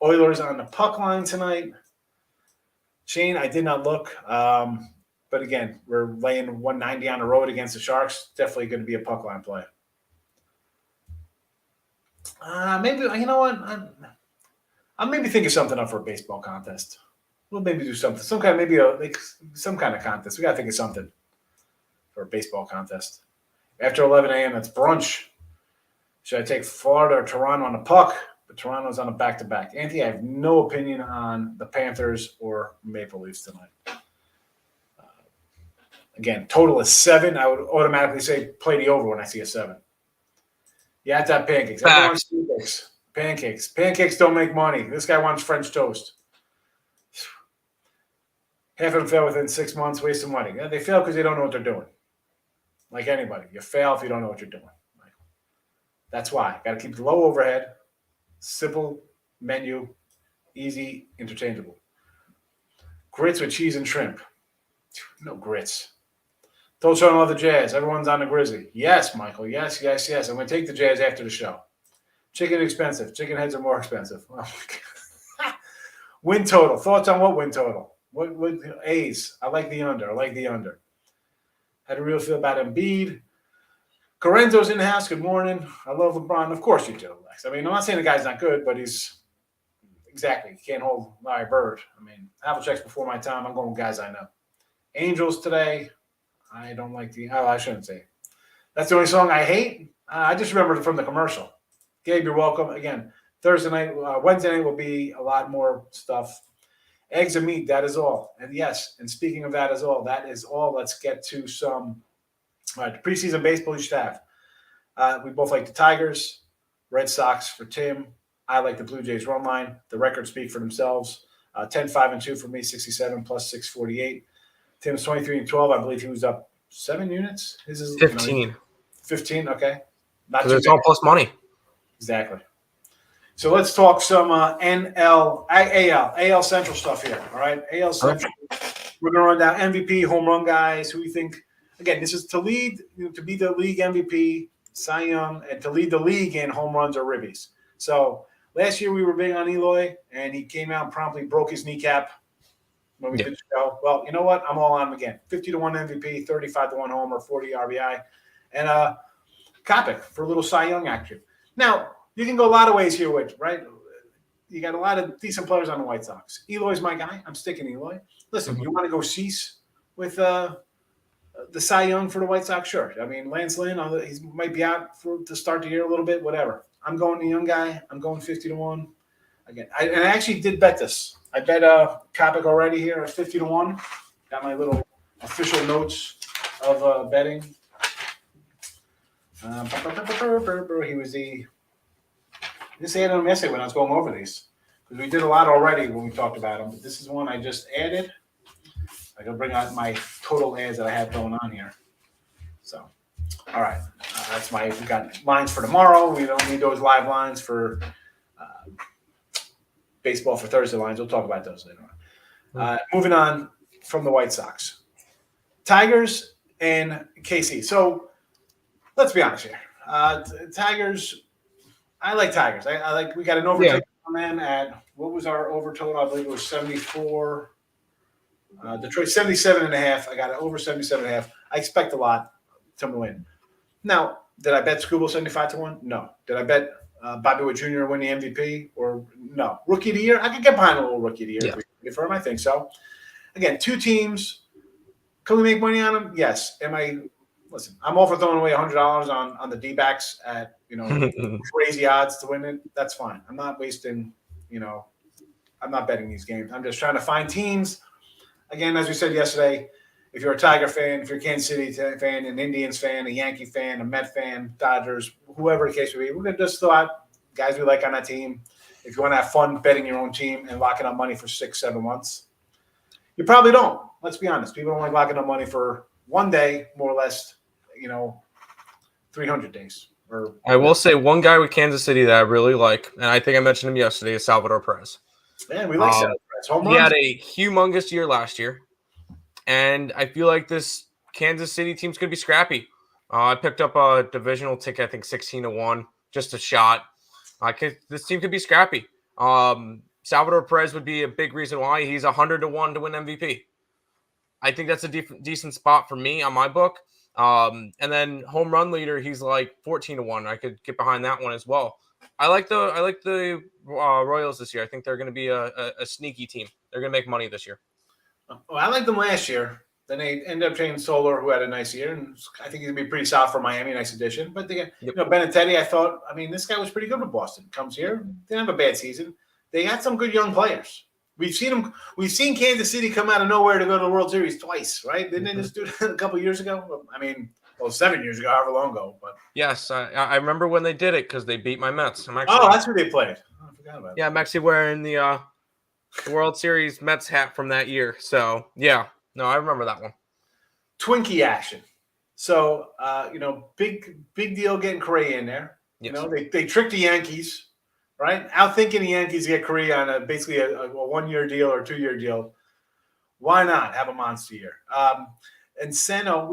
Oilers on the puck line tonight. Shane, I did not look. But, again, we're laying 190 on the road against the Sharks. Definitely going to be a puck line play. Maybe, you know what? I'm maybe thinking something up for a baseball contest. We'll maybe do something. Some kind of contest. We got to think of something for a baseball contest. After 11 a.m., that's brunch. Should I take Florida or Toronto on the puck? But Toronto's on a back-to-back. Anthony, I have no opinion on the Panthers or Maple Leafs tonight. Again, total is 7. I would automatically say play the over when I see a 7. Yeah, it's that pancakes. Everyone wants pancakes. Pancakes don't make money. This guy wants French toast. Half of them fail within 6 months, wasting money. Yeah, they fail because they don't know what they're doing. Like anybody. You fail if you don't know what you're doing. That's why. Got to keep the low overhead, simple menu, easy, interchangeable. Grits with cheese and shrimp. No grits. Told Sean I love the Jazz. Everyone's on the Grizzly. Yes, Michael. Yes. I'm going to take the Jazz after the show. Chicken expensive. Chicken heads are more expensive. Oh, my God. Win total. Thoughts on what win total? What A's? I like the under. Had a real feel about Embiid. Corenzo's in the house. Good morning. I love LeBron. Of course you do, Lex. I mean, I'm not saying the guy's not good, but he's exactly. He can't hold Larry Bird. I mean, Havlicek's before my time. I'm going with guys I know. Angels today. I don't like I shouldn't say. That's the only song I hate. I just remembered it from the commercial. Gabe, you're welcome. Again, Wednesday night will be a lot more stuff. Eggs and meat, that is all. And yes, and speaking of that is all. Let's get to some preseason baseball you should have. We both like the Tigers, Red Sox for Tim. I like the Blue Jays run line. The records speak for themselves. 10-5-2 for me, 67 plus 648. Tim's 23-12. I believe he was up 7 units. His is 15. 15, okay. Not Because too it's all bad. plus money. Exactly. So let's talk some AL Central stuff here. All right, AL Central. We're gonna run down MVP, home run guys. Who we think? Again, this is to lead, to be the league MVP, Cy Young, and to lead the league in home runs or ribbies. So last year we were big on Eloy, and he came out and promptly broke his kneecap when we did the show. Well, you know what? I'm all on him again. 50-1 MVP, 35-1 homer, 40 RBI, and Kopech for a little Cy Young action. Now, you can go a lot of ways here with, right? You got a lot of decent players on the White Sox. Eloy's my guy. I'm sticking Eloy. Listen, you want to go Cease with the Cy Young for the White Sox? Sure. I mean, Lance Lynn, he might be out to start the year a little bit, whatever. I'm going the young guy. I'm going 50-1. Again, I actually did bet this. I bet Kopech already here at 50-1. Got my little official notes of betting. He was this added him yesterday when I was going over these, because we did a lot already when we talked about them. But this is one I just added. I can bring out my total ads that I have going on here. So, all right, we got lines for tomorrow. We don't need those live lines for baseball for Thursday lines. We'll talk about those later on. Moving on from the White Sox, Tigers and KC. So let's be honest here. Tigers. I like Tigers. I like. We got an over on them at, what was our over total? I believe it was 74. Detroit 77.5. I got it over 77.5. I expect a lot to win. Now, did I bet Scooble 75-1? No. Did I bet Bobby Witt Jr. win the MVP? Or no? Rookie of the year? I could get behind a little rookie of the year. Yeah. If for him, I think so. Again, two teams. Can we make money on them? Yes. Listen, I'm all for throwing away $100 on the D-backs at, crazy odds to win it. That's fine. I'm not wasting, I'm not betting these games. I'm just trying to find teams. Again, as we said yesterday, if you're a Tiger fan, if you're a Kansas City fan, an Indians fan, a Yankee fan, a Met fan, Dodgers, whoever the case may be, we're going to just throw out guys we like on that team. If you want to have fun betting your own team and locking up money for 6-7 months, you probably don't. Let's be honest. People don't like locking up money for one day, more or less, 300 days. I will say one guy with Kansas City that I really like, and I think I mentioned him yesterday, is Salvador Perez. Man, we like Salvador Perez. He had a humongous year last year, and I feel like this Kansas City team's going to be scrappy. I picked up a divisional ticket, I think 16-1, just a shot. This team could be scrappy. Salvador Perez would be a big reason why. He's 100-1 to win MVP. I think that's a decent spot for me on my book. And then home run leader, he's like 14-1. I could get behind that one as well. I like the Royals this year. I think they're going to be a sneaky team. They're going to make money this year. Well, I liked them last year. Then they ended up trading Soler, who had a nice year, and I think he's going to be pretty solid for Miami. Nice addition. But Benintendi, I thought, this guy was pretty good with Boston. Comes here, didn't have a bad season. They got some good young players. We've seen Kansas City come out of nowhere to go to the World Series twice, right? Didn't they just do it a couple of years ago? 7 years ago, however long ago. But yes, I remember when they did it because they beat my Mets. That's who they played. I forgot about that. Yeah, I'm actually wearing the World Series Mets hat from that year. So, yeah. No, I remember that one. Twinkie action. So, big deal getting Correa in there. Yes. They tricked the Yankees. Right? Out thinking the Yankees get Correa on basically a 1-year deal or 2-year deal. Why not have a monster year? And Seno,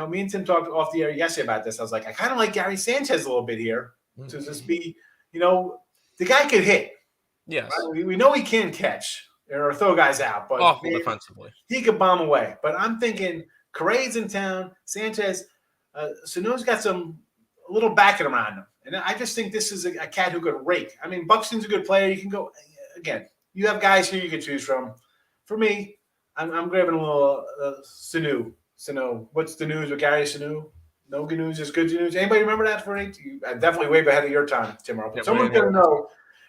me and Tim talked off the air yesterday about this. I was like, I kind of like Gary Sanchez a little bit here to just be, the guy could hit. Yes. Right? We know he can catch or throw guys out, but awful defensively. He could bomb away. But I'm thinking Correa's in town. Sanchez, Sano's got a little backing around him. And I just think this is a cat who could rake. Buxton's a good player. You can go – again, you have guys here you can choose from. For me, I'm grabbing a little Sanu. What's the news with Gary Sanu? No good news is good news. Anybody remember that for me? Definitely way ahead of your time, Tim. Yeah, someone's going to know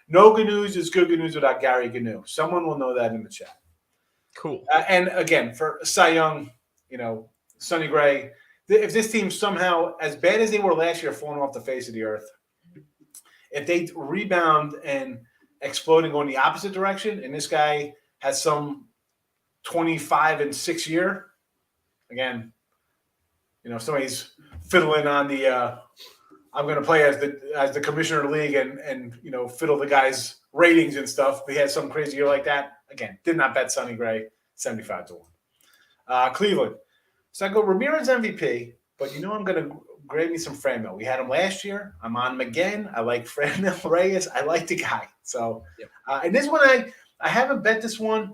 no good news is good news without Gary Gnu. Someone will know that in the chat. Cool. And, again, for Cy Young, Sonny Gray, if this team somehow, as bad as they were last year, falling off the face of the earth, if they rebound and explode and go in the opposite direction, and this guy has some 25-6 year, again, somebody's fiddling on the I'm going to play as the commissioner of the league and fiddle the guy's ratings and stuff. He had some crazy year like that. Again, did not bet Sonny Gray 75-1. Cleveland. So I go Ramirez MVP, but I'm going to grab me some Franmil. We had him last year. I'm on him again. I like Franmil Reyes. I like the guy. So, and this one I haven't bet this one.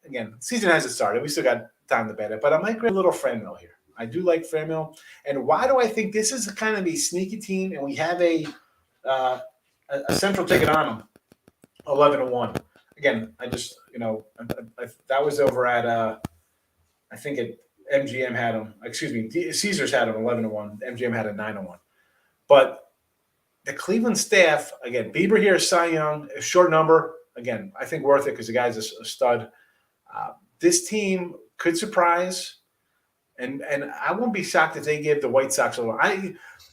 Again, season hasn't started. We still got time to bet it, but I might grab a little Franmil here. I do like Franmil. And why do I think this is kind of a sneaky team? And we have a central ticket on them, 11-1. Again, I just that was over at I think MGM had them. Excuse me, Caesars had them 11-1. MGM had a 9-1. But the Cleveland staff, again, Bieber here is Cy Young, a short number. Again, I think worth it because the guy's a stud. This team could surprise. And I won't be shocked if they give the White Sox a little.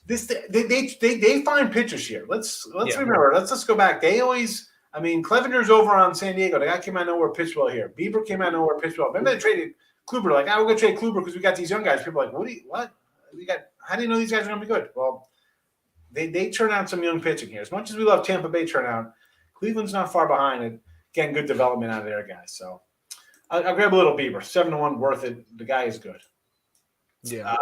They find pitchers here. Let's remember. Let's go back. They always. I mean, Clevenger's over on San Diego. The guy came out of nowhere, pitched well here. Bieber came out of nowhere, pitched well. Remember they traded Kluber? Like, we're gonna trade Kluber because we got these young guys. People are like, what? We got? How do you know these guys are gonna be good? Well, they turn out some young pitching here. As much as we love Tampa Bay turnout, Cleveland's not far behind it. Getting good development out of their guys. So I'll grab a little Bieber. 7-1, worth it. The guy is good. Yeah.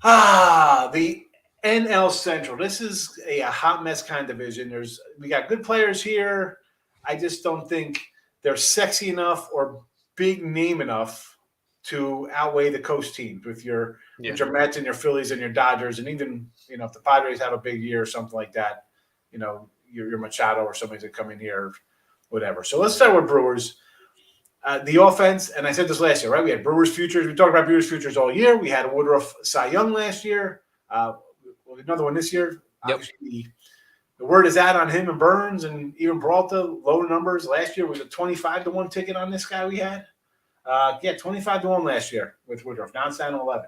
The NL Central. This is a hot mess kind of division. We got good players here. I just don't think they're sexy enough or big name enough to outweigh the coast teams with your Mets and your Phillies and your Dodgers, and even if the Padres have a big year or something like that, your Machado or somebody's gonna come in here, or whatever. So let's start with Brewers. The offense, and I said this last year, right? We had Brewers futures. We talked about Brewers futures all year. We had Woodruff Cy Young last year. Another one this year. Yep. The word is out on him and Burns and even Peralta. Low numbers. Last year was a 25-1 ticket on this guy we had. 25-1 last year with Woodruff. Now it's down to 11.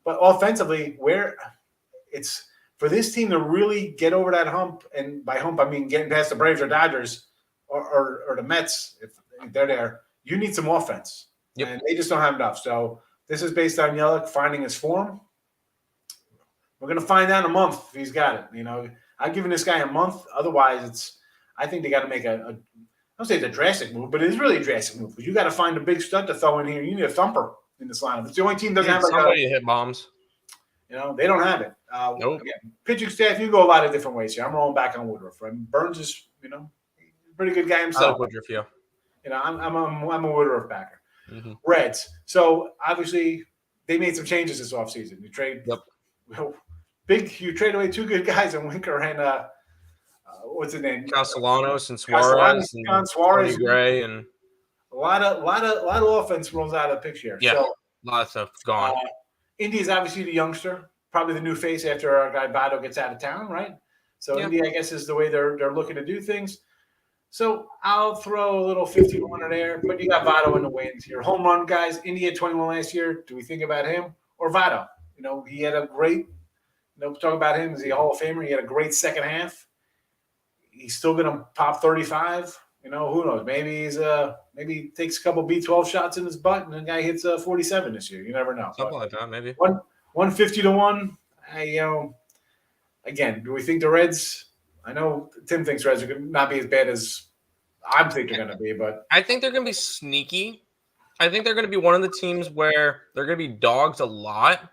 But offensively, where it's for this team to really get over that hump, and by hump I mean getting past the Braves or Dodgers or the Mets, if they're there. You need some offense, and they just don't have enough. So this is based on Yelich finding his form. We're going to find out in a month if he's got it. I've given this guy a month. Otherwise, I think they got to make I don't say it's a drastic move, but it is really a drastic move because you got to find a big stud to throw in here. You need a thumper in this lineup. It's the only team that doesn't have somebody to hit bombs. They don't have it. Nope. Again, pitching staff, you go a lot of different ways here. I'm rolling back on Woodruff. Right? Burns is, a pretty good guy himself. I like Woodruff, yeah. I'm a Woodruff backer. Mm-hmm. Reds. So obviously they made some changes this offseason. You trade you trade away two good guys in Winker and what's his name? Castellanos and Suarez and Tony Gray and a lot of offense rolls out of the picture. Yeah, so, a lot of stuff gone. Indy is obviously the youngster, probably the new face after our guy Votto gets out of town, right? So Indy, I guess, is the way they're looking to do things. So I'll throw a little 50-1 in there, but you got Votto in the wins here. Home run guys, Indy had 21 last year. Do we think about him or Votto? He had a great, talk about him as a Hall of Famer. He had a great second half. He's still going to pop 35. Who knows? Maybe maybe he takes a couple B12 shots in his butt and the guy hits 47 this year. You never know. Something like that, maybe. 150-1. Again, do we think the Reds? I know Tim thinks Reds are going to not be as bad as I think they're going to be, but I think they're going to be sneaky. I think they're going to be one of the teams where they're going to be dogs a lot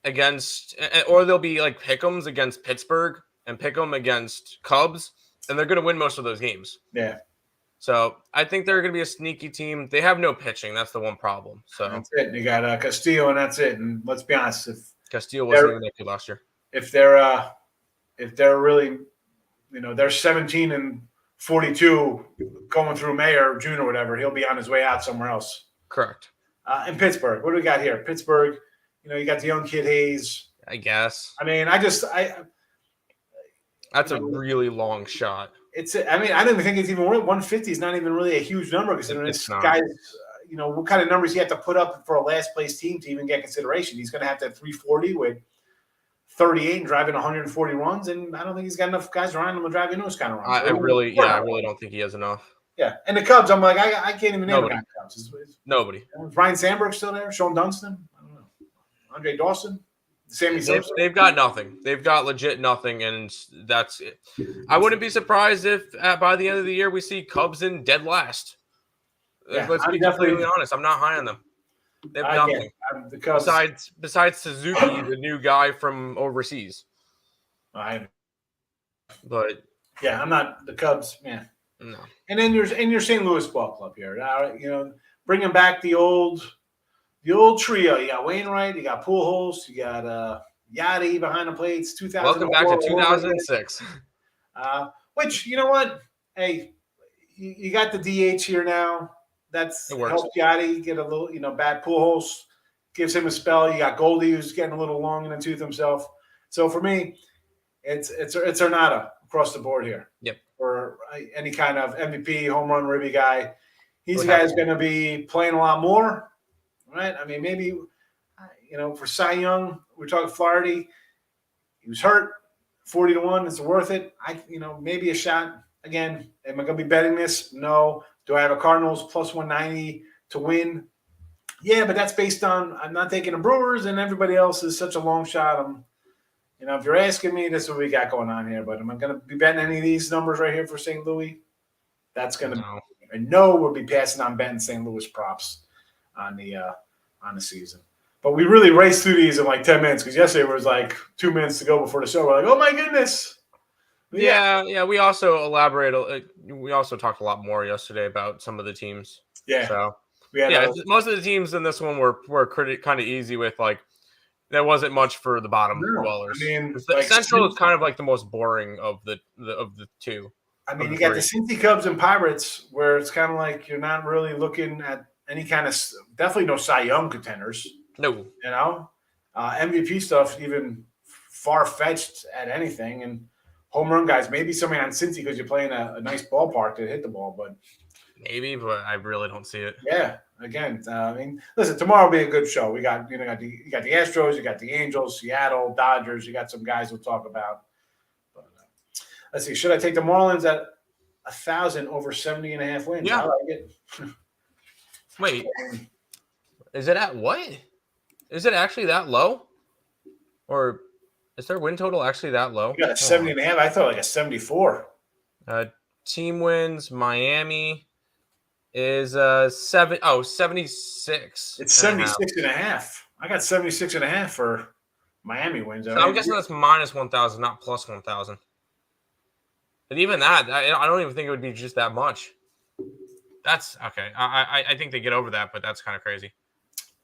against, or they'll be like pick'ems against Pittsburgh and pick'em against Cubs, and they're going to win most of those games. Yeah. So I think they're going to be a sneaky team. They have no pitching. That's the one problem. So that's it. You got Castillo, and that's it. And let's be honest, if Castillo wasn't even that good last year. If they're really, they're 17-42 going through May or June or whatever, he'll be on his way out somewhere else. Correct. In Pittsburgh, what do we got here? Pittsburgh, you got the young kid Hayes. I guess. I mean, that's a really long shot. I don't even think it's even worth 150 is not even really a huge number considering this guy's, what kind of numbers he had to put up for a last place team to even get consideration. He's going to have to have 340 with 38 and driving 140 runs, and I don't think he's got enough guys around him to drive in those kind of runs. I really don't think he has enough. Yeah, and the Cubs, I'm like, I can't even name Nobody. the Cubs. Is Nobody. Ryan Sandberg still there? Sean Dunston? I don't know. Andre Dawson? Sammy Sosa? They've got nothing. They've got legit nothing, and that's it. I wouldn't be surprised if by the end of the year we see Cubs in dead last. Yeah, Let's be completely honest. I'm not high on them. They have nothing. The Cubs, besides Suzuki, the new guy from overseas. But yeah, I'm not the Cubs, man. No. And then your St. Louis ball club here. Bringing back the old trio. You got Wainwright, you got Pujols, you got Yachty behind the plates. 2000. Welcome back to 2006. Which, you know what? Hey, you got the DH here now. That's helped Yachty get a little, bad. Pujols gives him a spell. You got Goldie, who's getting a little long in the tooth himself. So for me, it's or nada across the board here. Yep. For any kind of MVP, home run, ribby guy. He's a guy who's going to be playing a lot more, right? I mean, maybe, for Cy Young, we're talking Flaherty. He was hurt. 40-1 is worth it. Maybe a shot. Again, am I going to be betting this? No. Do I have a Cardinals plus 190 to win? Yeah, but that's based on I'm not taking the Brewers, and everybody else is such a long shot. If you're asking me, this is what we got going on here. But am I going to be betting any of these numbers right here for St. Louis? That's going to we'll be passing on betting St. Louis props on the season. But we really raced through these in like 10 minutes because yesterday was like 2 minutes to go before the show. We're like, oh my goodness. Yeah. We also we also talked a lot more yesterday about some of the teams. Yeah. So most of the teams in this one were kind of easy with like. There wasn't much for the bottom dwellers. I mean, Central is kind of like the most boring of the two. I mean, you got the Cincy Cubs and Pirates, where it's kind of like you're not really looking at any kind of definitely no Cy Young contenders. No, MVP stuff even far fetched at anything, and home run guys. Maybe somebody on Cincy because you're playing a nice ballpark to hit the ball, but I really don't see it. Yeah. Again, listen, tomorrow will be a good show. We got you got the Astros, you got the Angels, Seattle, Dodgers. You got some guys we'll talk about. But, let's see. Should I take the Marlins at 1,000 over 70.5 wins? Yeah. I like it. Wait, is it at what? Is it actually that low? Or is their win total actually that low? You got a 70.5. I thought like a 74. Team wins. Miami is 76. It's 76.5. I got 76.5 for Miami wins. So I'm guessing that's minus 1,000, not plus 1,000. But even that, I don't even think it would be just that much. That's okay. I think they get over that, but that's kind of crazy.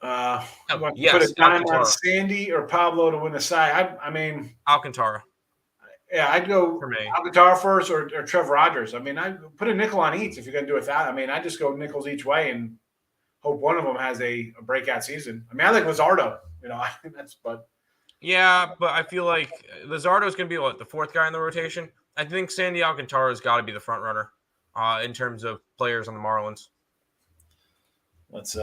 Yes, put a dime on Sandy or Pablo to win the side. I mean Alcantara. Yeah, I'd go for me. Alcantara first or Trev Rogers. I mean, I put a nickel on each if you're going to do it that. I mean, I just go nickels each way and hope one of them has a breakout season. I mean, I like Luzardo. I think yeah, but I feel like Luzardo is going to be the fourth guy in the rotation. I think Sandy Alcantara's got to be the front runner in terms of players on the Marlins. Let's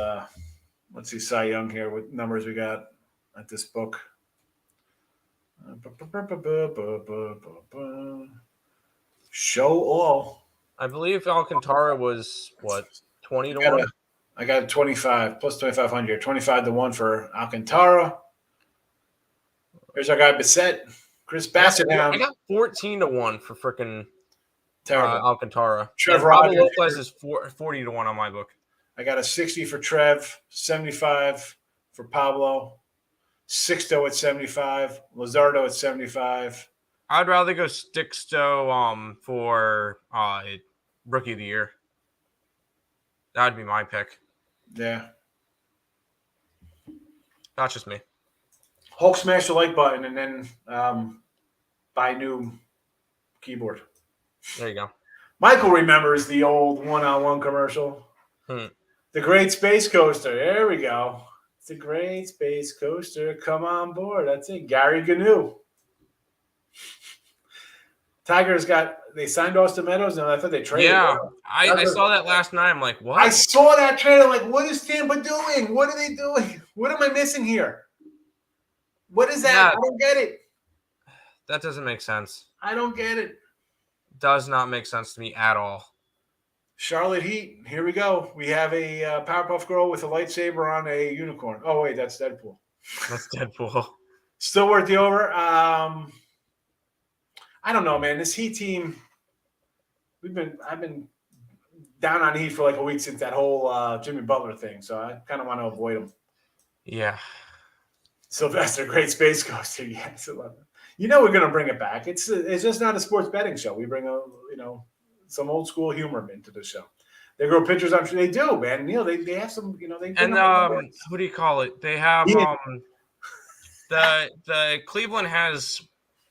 see Cy Young here. What numbers we got at this book? Show all. I believe Alcantara was 20-1. I got 25 plus 2,500. 25-1 for Alcantara. Here's our guy Bissett, Chris Bassett. I got 14-1 for freaking Alcantara. Trev Rogers. Lopez is 40-1 on my book. I got a 60 for Trev, 75 for Pablo. Sixto at 75, Luzardo at 75. I'd rather go Sixto for Rookie of the Year. That'd be my pick. Yeah. That's just me. Hulk smash the like button and then buy new keyboard. There you go. Michael remembers the old one-on-one commercial. The Great Space Coaster. There we go. It's a great space coaster. Come on board. That's it. Gary Gnu. Tigers got they signed Austin Meadows, and I thought they traded. Yeah, him. I saw that last night. I'm like, what? I saw that trade. I'm like, what is Tampa doing? What are they doing? What am I missing here? What is that? Yeah. I don't get it. That doesn't make sense. I don't get it. Does not make sense to me at all. Charlotte Heat. Here we go. We have a Powerpuff Girl with a lightsaber on a unicorn. Oh wait, that's Deadpool. That's Deadpool. Still worth the over. I don't know, man. This Heat team. I've been down on Heat for like a week since that whole Jimmy Butler thing, so I kind of want to avoid them. Yeah. Sylvester, great space coaster. Yes, I love it. You know we're gonna bring it back. It's just not a sports betting show. We bring some old school humor into the show. They grow pictures. I'm sure they do, man. They have some. They and what do you call it? They have the Cleveland has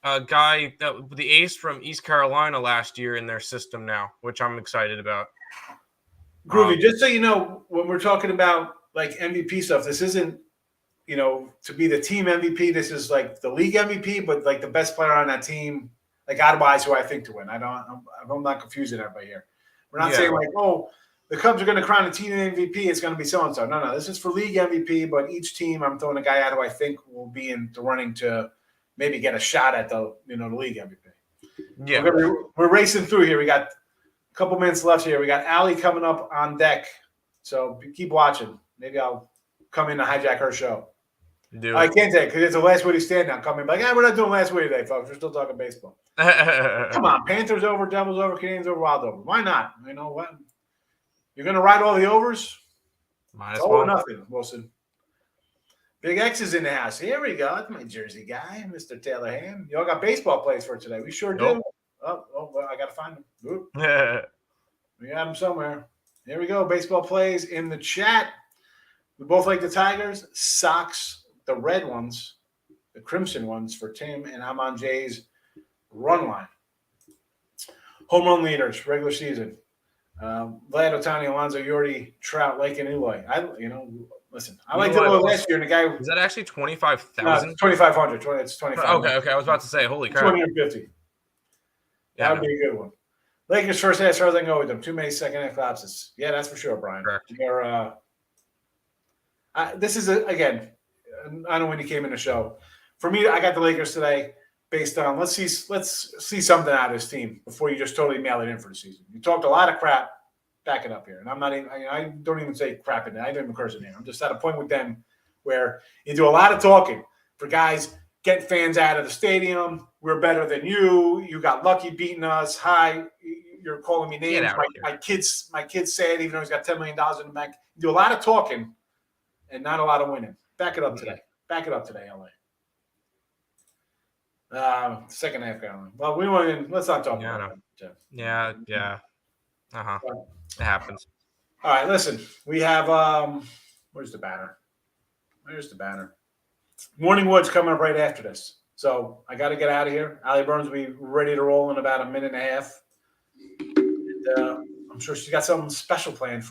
a guy that the ace from East Carolina last year in their system now, which I'm excited about. Groovy, just so you know, when we're talking about like MVP stuff, this isn't to be the team MVP. This is like the league MVP, but like the best player on that team, like Adebayo's who I think to win. I'm not confusing everybody here. We're not saying like, oh, the Cubs are going to crown a team MVP. It's going to be so and so. No. This is for league MVP, but each team I'm throwing a guy out who I think will be in the running to maybe get a shot at the league MVP. Yeah, we're racing through here. We got a couple minutes left here. We got Allie coming up on deck, so keep watching. Maybe I'll come in to hijack her show. I can't take it because it's a last witty stand now. Come in like, we're not doing last witty today, folks. We're still talking baseball. Come on, Panthers over, Devils over, Canadians over, Wild over. Why not? You know what? You're going to ride all the overs? Might as well. well. Nothing, Wilson. Big X is in the house. Here we go. That's my Jersey guy, Mr. Taylor Ham. Y'all got baseball plays for today. We sure do. Oh, well, I got to find them. We got them somewhere. Here we go. Baseball plays in the chat. We both like the Tigers. Sox, the red ones, the crimson ones for Tim, and I'm on Jay's run line. Home run leaders, regular season. Vlad, Ohtani, Alonso, Yordi, Trout, Lake, and Eloy. Listen, I liked Eloy last year, and the guy is that actually 25,000? 2,500. It's 25. Okay. I was about to say, holy crap, 250. That would be a good one. Lakers first half, as far as I can go with them. Too many second half collapses. Yeah, that's for sure, Brian. Correct. This is again. I know when you came in the show. For me, I got the Lakers today based on let's see something out of this team before you just totally mail it in for the season. You talked a lot of crap. Back it up here, and I'm not even. I don't even say crap in there. I don't even curse in there. I'm just at a point with them where you do a lot of talking for guys. Get fans out of the stadium. We're better than you. You got lucky beating us. Hi, you're calling me names. My kid's sad, even though he's got $10 million in the bank. You do a lot of talking and not a lot of winning. Back it up today. Back it up today, LA. Second half going. Well, we went in. Let's not talk about it. Yeah. It happens. All right, listen. We have where's the banner? Where's the banner? Morning Wood's coming up right after this. So I got to get out of here. Allie Burns will be ready to roll in about a minute and a half. And, I'm sure she's got something special planned for